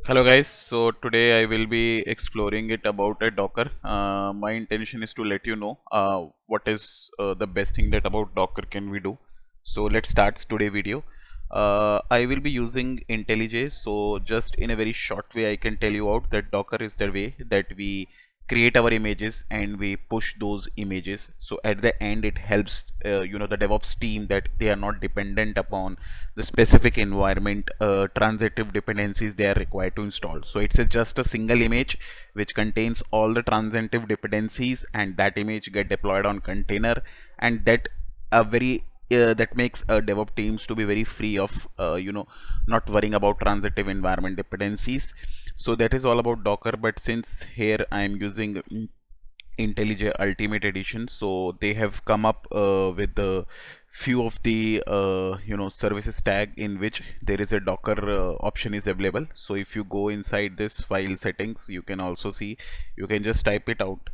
Hello guys, so today I will be exploring it about a Docker. My intention is to let you know what is the best thing that about Docker can we do. So let's start today video. I will be using IntelliJ, so just in a very short way I can tell you out that Docker is the way that we create our images and we push those images. So at the end it helps the DevOps team that they are not dependent upon the specific environment transitive dependencies they are required to install. So it's just a single image which contains all the transitive dependencies, and that image get deployed on container, and that a very that makes DevOps teams to be very free of not worrying about transitive environment dependencies. So that is all about Docker. But since here I am using IntelliJ Ultimate Edition, so they have come up with a few of the services tag in which there is a Docker option is available. So if you go inside this file settings, you can also see, you can just type it out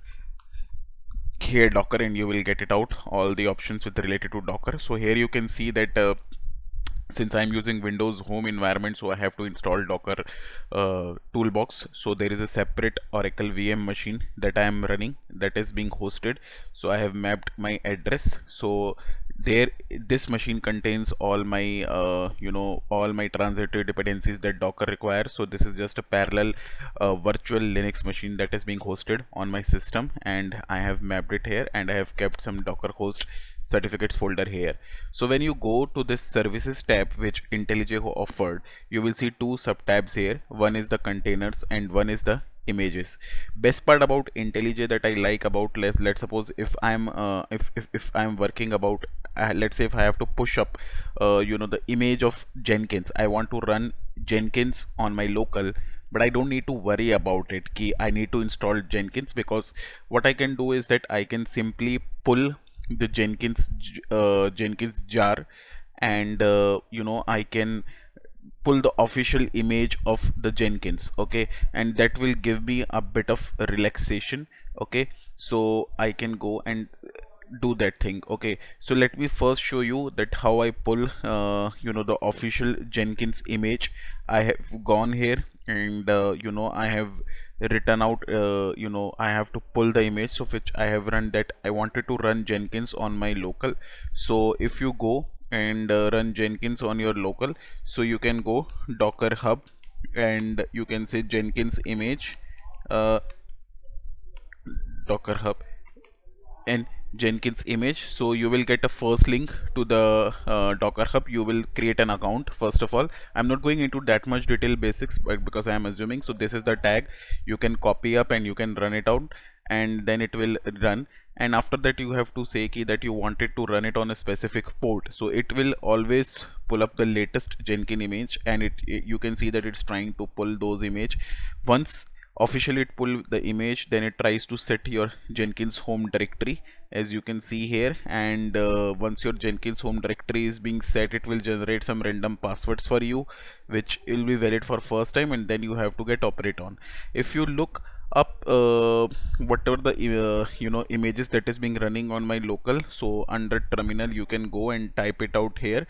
here Docker and you will get it out, all the options with related to Docker. So here you can see that since I'm using Windows home environment, so I have to install Docker toolbox. So there is a separate Oracle VM machine that I am running that is being hosted. So I have mapped my address. So there this machine contains all my all my transitive dependencies that Docker requires. So this is just a parallel virtual Linux machine that is being hosted on my system, and I have mapped it here, and I have kept some Docker host certificates folder here. So when you go to this services tab which IntelliJ offered, you will see two sub tabs here. One is the containers and one is the images. Best part about IntelliJ that I like about, let's suppose if I'm if I'm working about let's say if I have to push up the image of Jenkins, I want to run Jenkins on my local, but I don't need to worry about it key I need to install Jenkins, because what I can do is that I can simply pull the Jenkins jar, and I can pull the official image of the Jenkins, okay, and that will give me a bit of relaxation. Okay, so I can go and do that thing. Okay, so let me first show you that how I pull the official Jenkins image. I have gone here and I have written out I have to pull the image, so which I have run that I wanted to run Jenkins on my local. So if you go and run Jenkins on your local, so you can go Docker Hub and you can say Jenkins image, uh, Docker Hub and Jenkins image. So you will get a first link to the Docker Hub. You will create an account first of all. I'm not going into that much detail basics, but because I am assuming, so this is the tag you can copy up and you can run it out, and then it will run. And after that you have to say key that you wanted to run it on a specific port, so it will always pull up the latest Jenkins image, and you can see that it's trying to pull those image. Once officially it pull the image, then it tries to set your Jenkins home directory, as you can see here, and once your Jenkins home directory is being set, it will generate some random passwords for you which will be valid for first time, and then you have to get operate on. If you look up whatever the images that is being running on my local, so under terminal you can go and type it out here.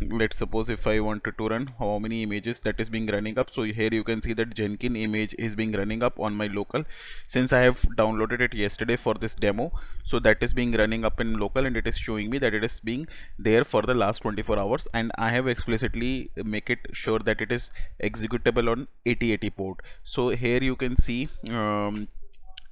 Let's suppose if I wanted to run how many images that is being running up, so here you can see that Jenkins image is being running up on my local. Since I have downloaded it yesterday for this demo, so that is being running up in local, and it is showing me that it is being there for the last 24 hours, and I have explicitly make it sure that it is executable on 8080 port. So here you can see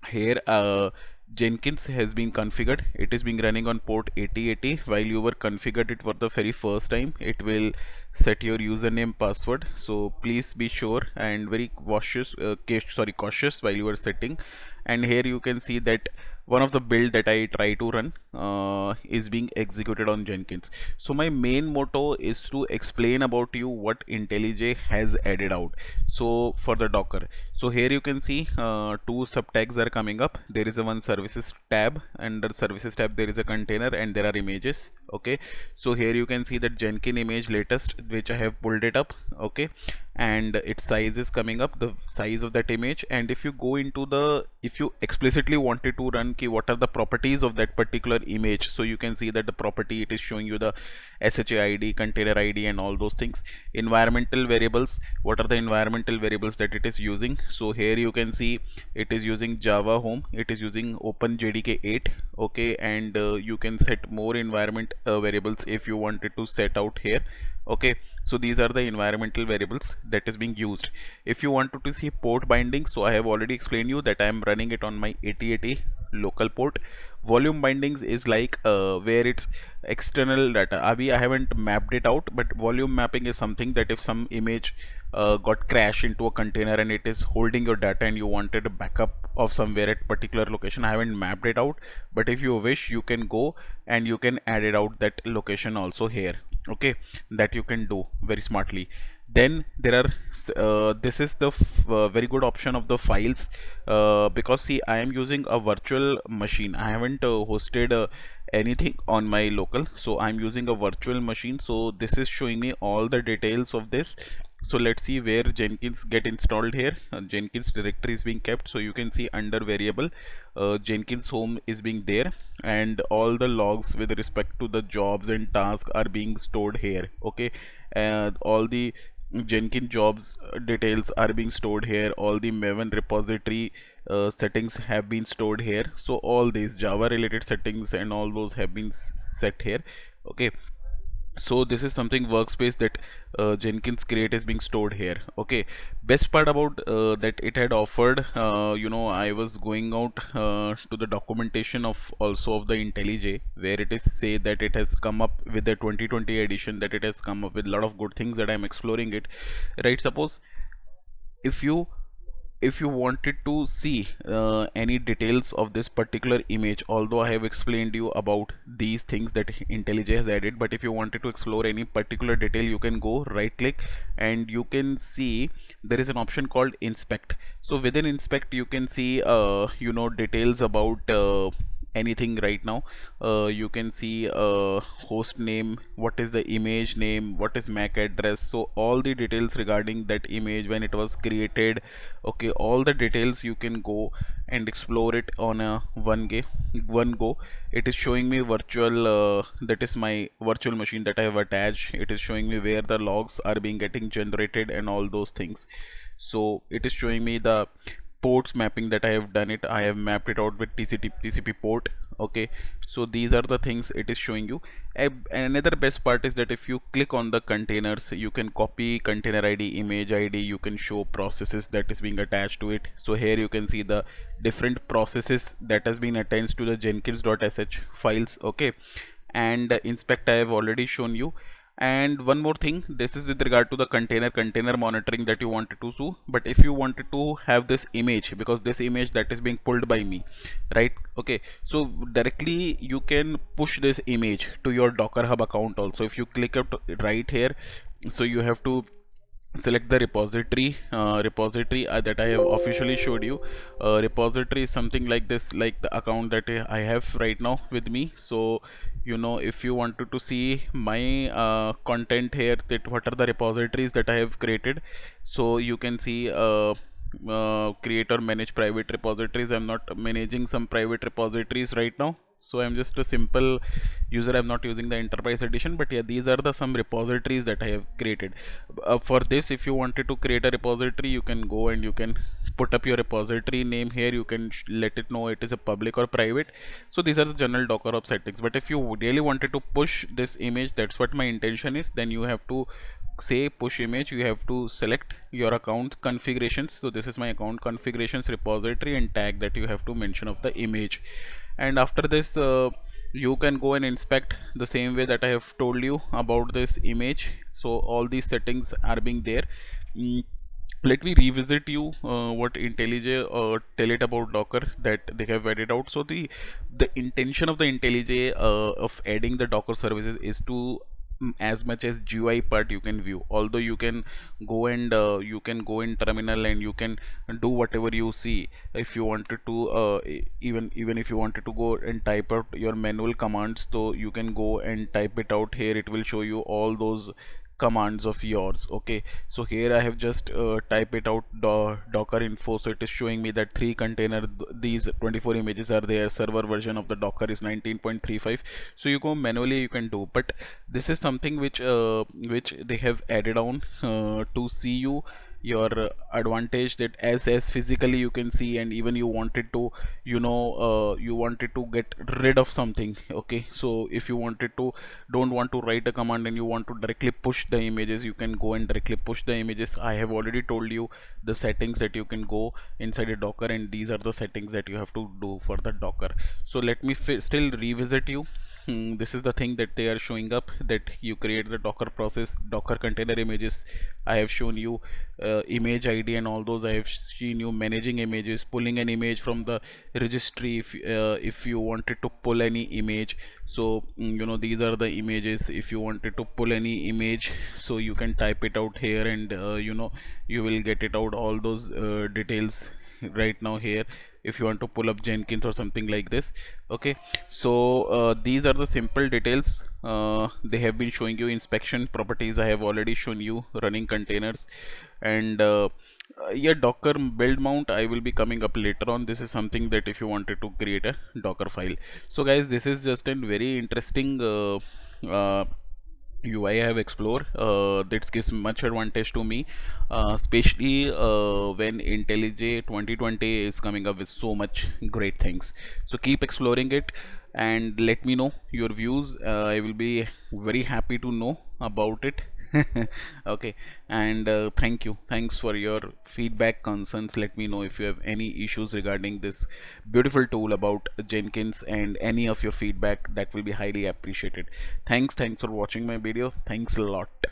here Jenkins has been configured. It is being running on port 8080. While you were configured it for the very first time, it will set your username password, so please be sure and very cautious cautious while you are setting. And here you can see that one of the build that I try to run is being executed on Jenkins. So my main motto is to explain about you what IntelliJ has added out. So for the Docker, so here you can see two subtags are coming up. There is a one services tab, under services tab there is a container and there are images. Okay, so here you can see that Jenkins image latest, which I have pulled it up. Okay, and its size is coming up, the size of that image. And if you go into the, if you explicitly wanted to run key what are the properties of that particular image, so you can see that the property, it is showing you the SHA ID, container ID, and all those things. Environmental variables, what are the environmental variables that it is using? So here you can see it is using Java Home, it is using OpenJDK 8. Okay, and you can set more environment variables if you wanted to set out here. Okay, so these are the environmental variables that is being used. If you wanted to see port bindings, so I have already explained you that I am running it on my 8080 local port. Volume bindings is like where it's external data. I haven't mapped it out, but volume mapping is something that if some image got crashed into a container and it is holding your data and you wanted a backup of somewhere at particular location, I haven't mapped it out, but if you wish, you can go and you can add it out that location also here. Okay, that you can do very smartly. Then there are this is the very good option of the files, because see, I am using a virtual machine. I haven't hosted anything on my local, so I'm using a virtual machine. So this is showing me all the details of this. So let's see where Jenkins get installed here. Jenkins directory is being kept, so you can see under variable Jenkins home is being there, and all the logs with respect to the jobs and tasks are being stored here. Okay, and all the Jenkins jobs details are being stored here. All the Maven repository settings have been stored here. So all these Java related settings and all those have been set here. Okay, so this is something workspace that Jenkins create is being stored here. Okay, best part about that it had offered, I was going out to the documentation of also of the IntelliJ, where it is say that it has come up with the 2020 edition, that it has come up with a lot of good things that I'm exploring it, right? Suppose if you wanted to see any details of this particular image, although I have explained you about these things that IntelliJ has added, but if you wanted to explore any particular detail, you can go right click and you can see there is an option called inspect. So within inspect you can see details about anything. Right now you can see host name, what is the image name, what is MAC address, so all the details regarding that image, when it was created. Okay, all the details you can go and explore it on a one go. It is showing me virtual that is my virtual machine that I have attached. It is showing me where the logs are being getting generated and all those things. So it is showing me the ports mapping that I have done it. I have mapped it out with TCP port. Okay, so these are the things it is showing you. Another best part is that if you click on the containers, you can copy container ID, image ID, you can show processes that is being attached to it. So here you can see the different processes that has been attached to the jenkins.sh files. Okay, and inspect I have already shown you. And one more thing, this is with regard to the container monitoring that you wanted to do. But if you wanted to have this image, because this image that is being pulled by me, right? Okay, so directly you can push this image to your Docker Hub account also. If you click up right here, so you have to select the repository that I have officially showed you. Repository is something like this, like the account that I have right now with me. So if you wanted to see my content here, that what are the repositories that I have created, so you can see create or manage private repositories. I'm not managing some private repositories right now, so I'm just a simple user. I'm not using the enterprise edition, but yeah, these are the some repositories that I have created. For this, if you wanted to create a repository, you can go and you can put up your repository name here. You can let it know it is a public or private. So these are the general Docker Hub settings. But if you really wanted to push this image, that's what my intention is, then you have to say push image. You have to select your account configurations. So this is my account configurations repository and tag that you have to mention of the image. And after this you can go and inspect the same way that I have told you about this image. So all these settings are being there. Let me revisit you what IntelliJ tell it about Docker that they have added out. So the intention of the IntelliJ of adding the Docker services is to as much as GUI part you can view. Although you can go and you can go in terminal and you can do whatever you see. If you wanted to even if you wanted to go and type out your manual commands, so you can go and type it out here. It will show you all those commands of yours. Okay, so here I have just type it out docker info, so it is showing me that 3 container these 24 images are there. Server version of the docker is 19.35. so you go manually, you can do, but this is something which they have added on to see your advantage, that as physically you can see, and even you wanted to, you wanted to get rid of something. Okay, so if you wanted to, don't want to write a command and you want to directly push the images, you can go and directly push the images. I have already told you the settings that you can go inside a docker, and these are the settings that you have to do for the docker. So let me still revisit you. This is the thing that they are showing up, that you create the docker process, docker container images. I have shown you image ID and all those. I have seen you managing images, pulling an image from the registry if you wanted to pull any image. So these are the images. If you wanted to pull any image, so you can type it out here, and you will get it out, all those details right now here, if you want to pull up Jenkins or something like this. Okay, so these are the simple details. They have been showing you inspection properties. I have already shown you running containers, and yeah, Docker build mount I will be coming up later on. This is something that if you wanted to create a Docker file. So guys, this is just a very interesting UI I have explored that gives much advantage to me, especially when IntelliJ 2020 is coming up with so much great things. So keep exploring it and let me know your views. I will be very happy to know about it. Okay, and thanks for your feedback, concerns. Let me know if you have any issues regarding this beautiful tool about Jenkins, and any of your feedback that will be highly appreciated. Thanks for watching my video. Thanks a lot.